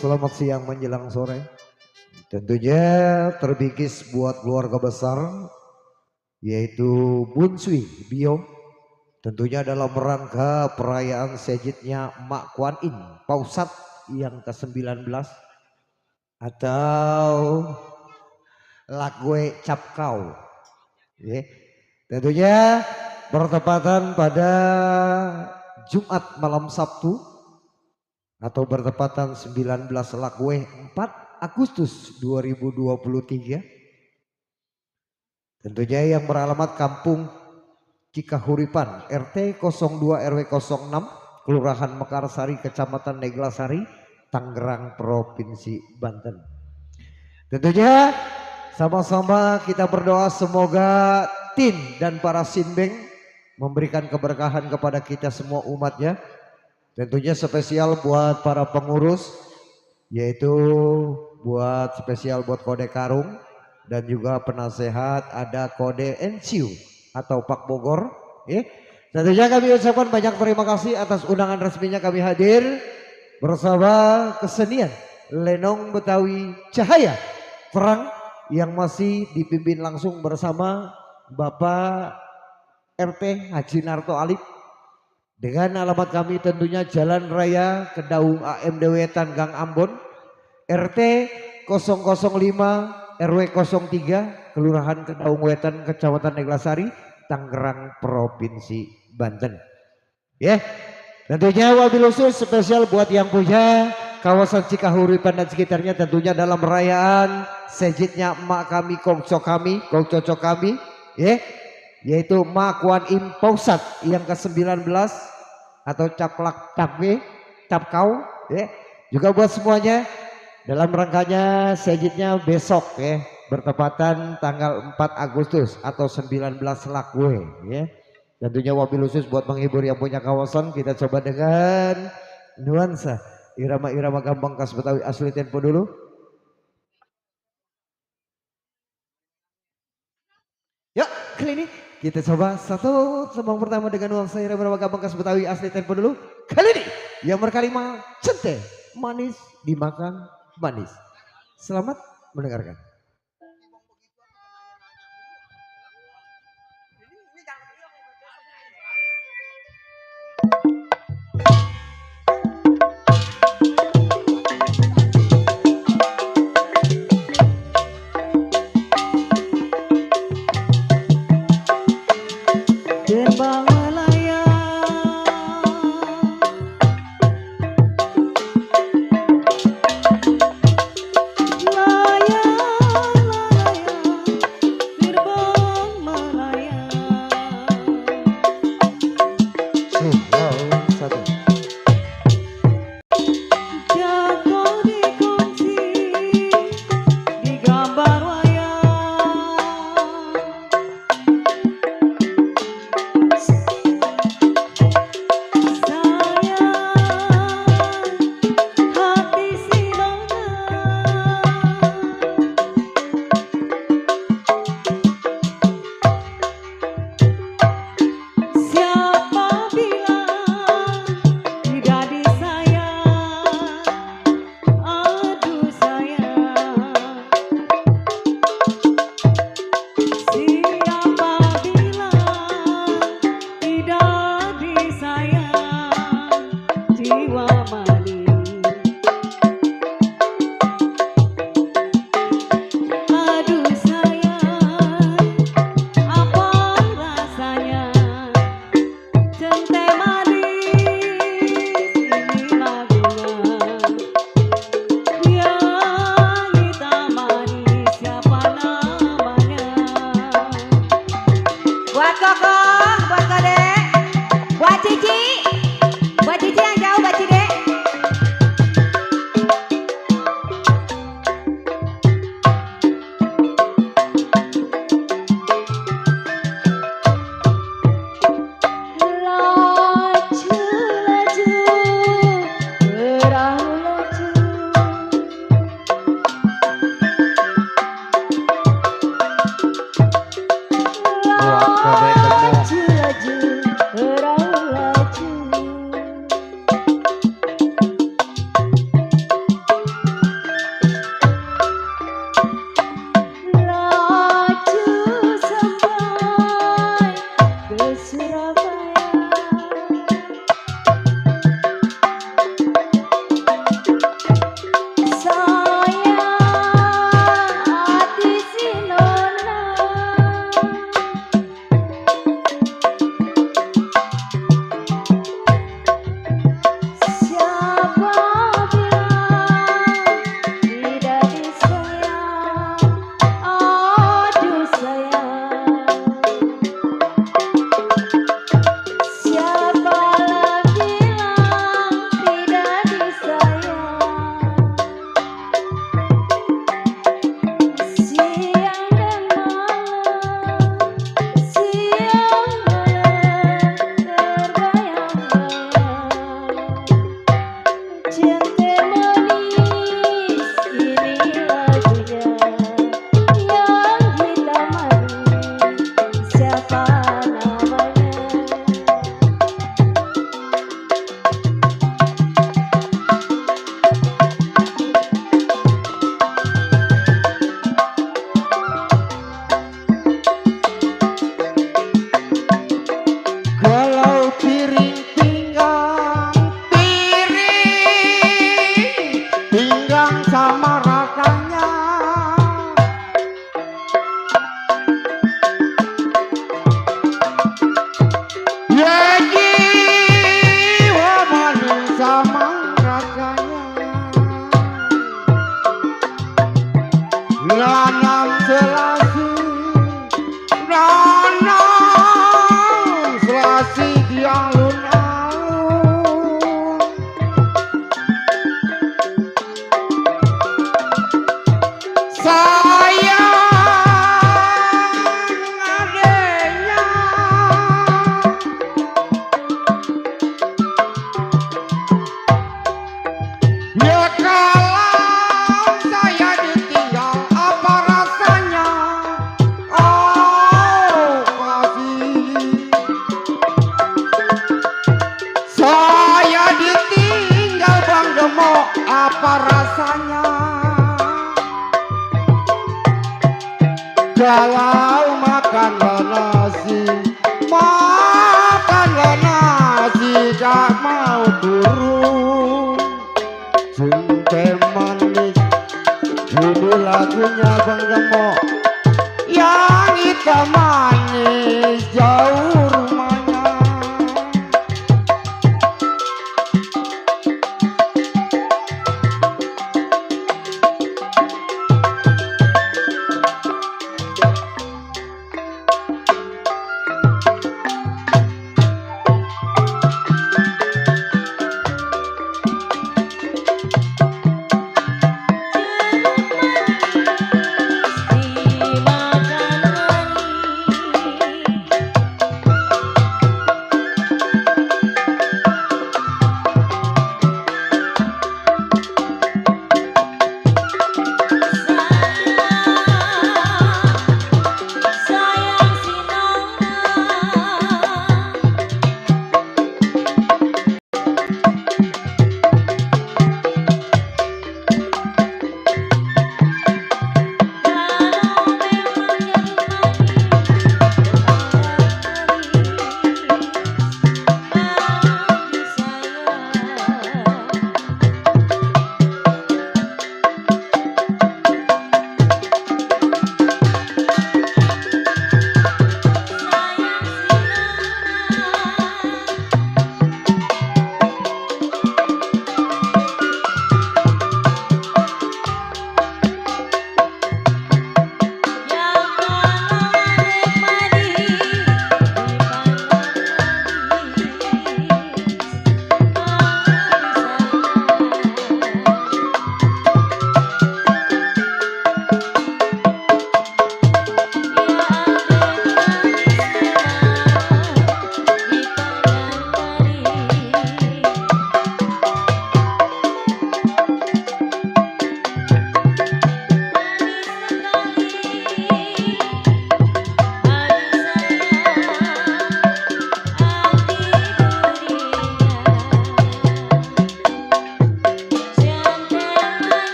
Selamat siang menjelang sore. Tentunya terbingkis buat keluarga besar yaitu Bunswi Bio. Tentunya dalam rangka perayaan sejitnya Mak Kuan Yin Pausat yang ke-19 atau Lagwe Cap Kau. Ya. Tentunya bertepatan pada Jumat malam Sabtu atau bertepatan 19 Lagwe 4 Agustus 2023. Tentunya yang beralamat Kampung Cikahuripan RT 02 RW 06 Kelurahan Mekarsari Kecamatan Neglasari Tangerang Provinsi Banten. Tentunya sama-sama kita berdoa semoga Tin dan para Sinbeng memberikan keberkahan kepada kita semua umatnya. Tentunya spesial buat para pengurus, yaitu buat spesial buat Kode Karung dan juga penasehat ada Kode NCU atau Pak Bogor. Tentunya kami ucapkan banyak terima kasih atas undangan resminya kami hadir bersama kesenian Lenong Betawi Cahaya Terang yang masih dipimpin langsung bersama Bapak RT Haji Narto Alif. Dengan alamat kami tentunya Jalan Raya Kedaung AMD Wetan Gang Ambon RT 005 RW 03 Kelurahan Kedaung Wetan Kecamatan Neglasari Tangerang Provinsi Banten. Tentunya wabil khusus spesial buat yang punya kawasan Cikahuripan dan sekitarnya, tentunya dalam perayaan sejitnya emak kami kongco kami yaitu Mak Kuan Yin Pausat yang ke-19 atau Caplak Tapwe Tapkau juga buat semuanya dalam rangkanya sejitnya besok bertepatan tanggal 4 Agustus atau 19 Lagwe tentunya wabil khusus buat menghibur yang punya kawasan. Kita coba dengan nuansa irama-irama gambang khas Betawi asli tempo dulu. Yuk kali ini kita coba satu tembang pertama dengan nuansa irama gambang khas Betawi asli tempo dulu. Kali ini yang berkalimat cente manis dimakan manis. Selamat mendengarkan. Layang Kalau makanlah nasi, makanlah nasi, gak mau turun. Cinta manis, ini lagunya Bang Gemok. Yang hitam manis, jauh rumahnya.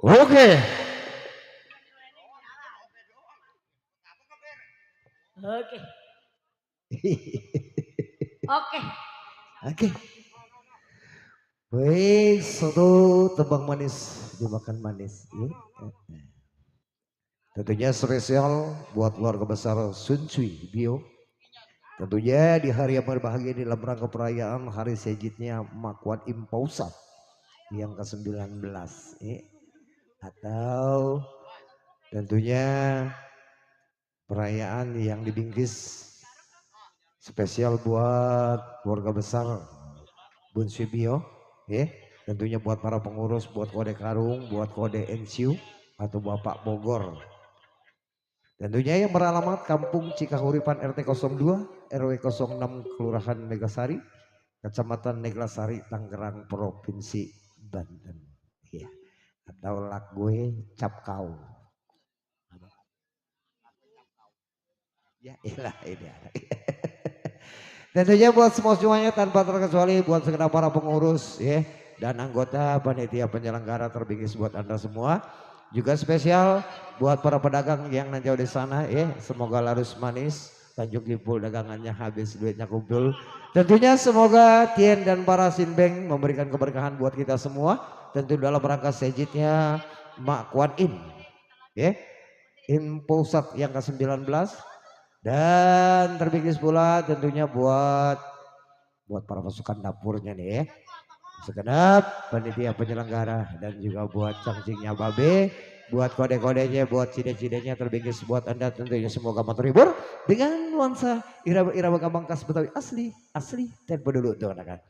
Oke. Oke. Oke. Oke. Baik, satu tebang manis dimakan manis. Ya. Tentunya spesial buat keluarga besar Sun Cui Bio. Tentunya di hari yang berbahagia dalam rangka perayaan hari sejitnya Makwan Impausat yang ke-19. Ya. Atau tentunya perayaan yang dibingkis spesial buat keluarga besar Bun Subio, ya. Tentunya buat para pengurus, buat kode Karung, buat kode NCU atau Bapak Bogor. Tentunya yang beralamat Kampung Cikahuripan RT 02 RW 06 Kelurahan Megasari, Kecamatan Neglasari, Tangerang, Provinsi Banten. Ya. Atau lak gue cap kau. Ya ilah ini. Tentunya buat semua semuanya tanpa terkecuali buat segenap para pengurus ya dan anggota panitia penyelenggara terbingkis buat Anda semua. Juga spesial buat para pedagang yang nanti di sana ya, semoga laris manis, Tanjung Kimpul dagangannya habis, duitnya kumpul. Tentunya semoga Tien dan para Sinbeng memberikan keberkahan buat kita semua. Tentu dalam rangka sejitnya Mak Kuan Im ya. Impulsat yang ke-19. Dan terbingkis pula tentunya buat para pasukan dapurnya nih ya. Segenap panitia penyelenggara dan juga buat cangcingnya Babe, buat kode-kodenya, buat cide-cidenya terbingkis buat Anda tentunya semoga terhibur dengan nuansa irama Kamangkas Betawi asli tempo dulu tuh kan.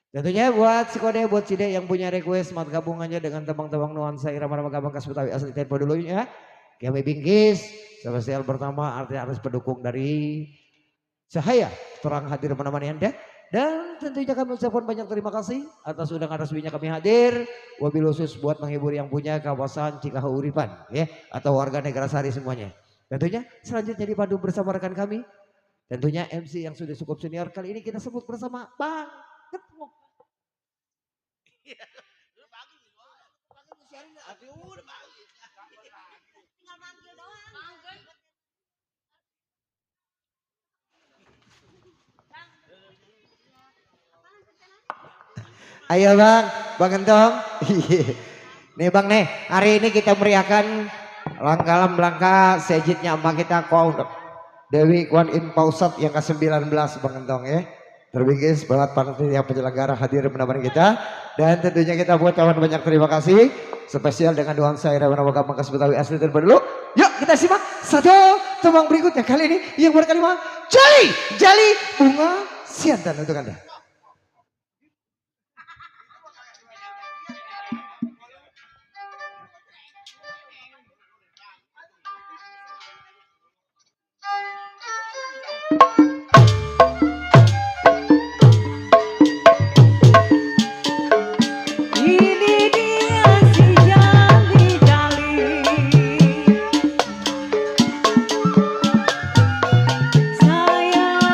Tentunya buat si kode buat cide yang punya request mat gabungannya dengan tebang-tebang nuansa irama Kamangkas Betawi asli tempo dulu ya. Kami bingkis spesial pertama artis pendukung dari Cahaya terang hadir menemani Anda dan tentunya kami ucapkan banyak terima kasih atas undangan resminya kami hadir wabil khusus buat menghibur yang punya kawasan Cikahuripan ya atau warga Neglasari semuanya. Tentunya selanjutnya dipandu bersama rekan kami tentunya MC yang sudah cukup senior kali ini kita sebut bersama Bang Ketmuk. Ayo Bang Gentong. Nih Bang nih, hari ini kita meriahkan dalam rangka sejitnya emak kita Dewi Kuan Im Pausat yang ke-19 Bang Gentong ya. Terbingkis buat panitia penyelenggara hadir menemani kita dan tentunya kita ucapkan banyak terima kasih spesial dengan nuansa irama Kamangkas Betawi asli terlebih dulu. Yuk kita simak satu tembang berikutnya kali ini yang berkalimat Jali Bunga Siantan untuk Anda. Sayang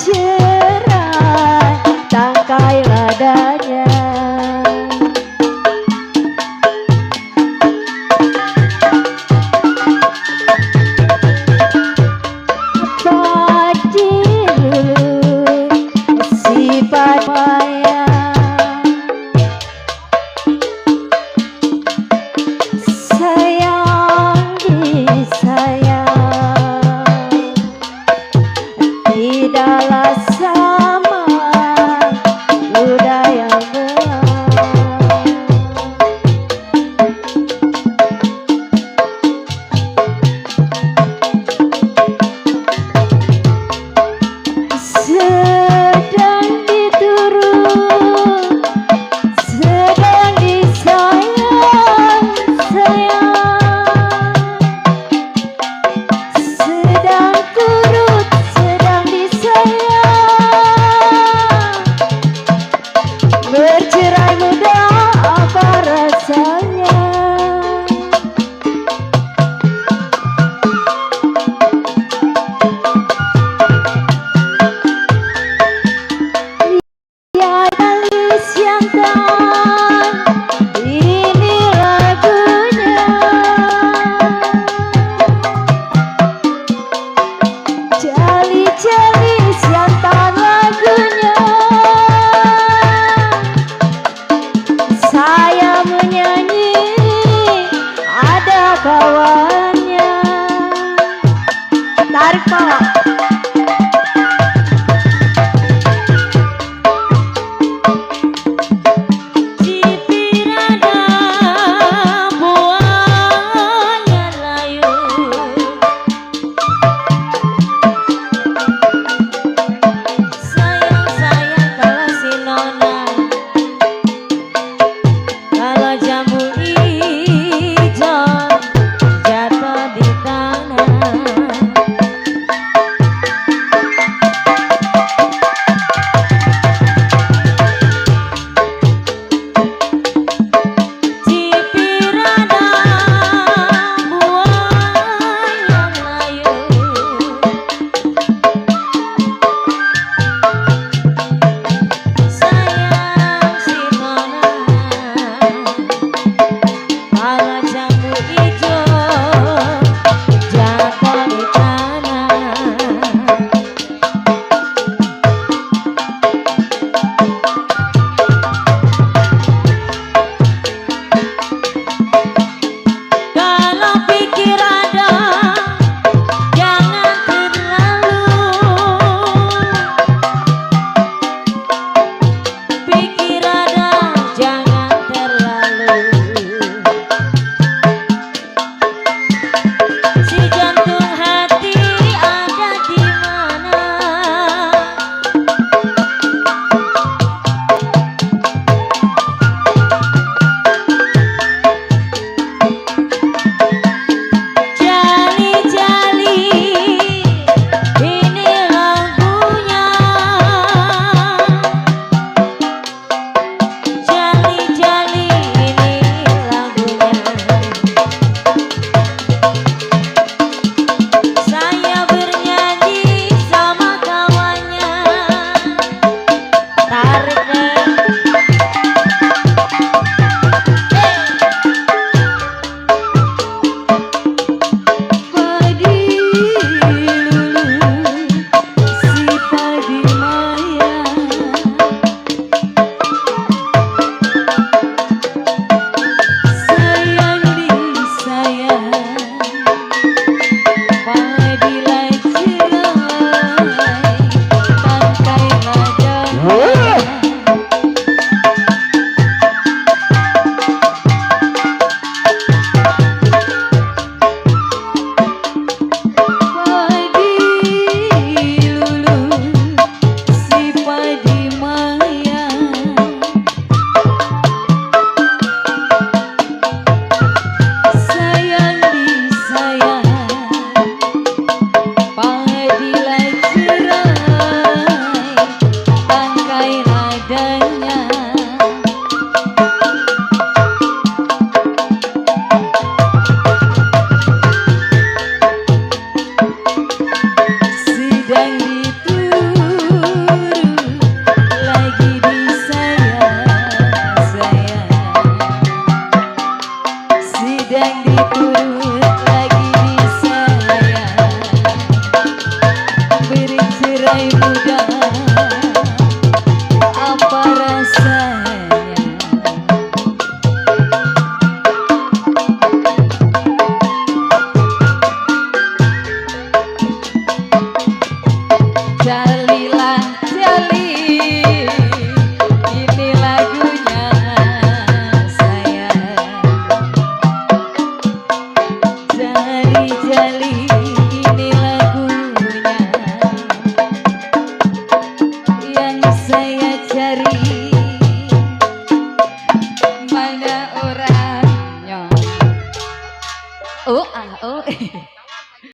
cerai tangkai ladanya. Tidaklah sama budaya sedang diturut, sedang disayang, sedang turut, sedang disayang. Bercerai muda apa rasanya? Alis yang tan, ini lagunya. Jali-jali siantan lagunya. Saya menyanyi ada kawannya. Tarik pala. Oke.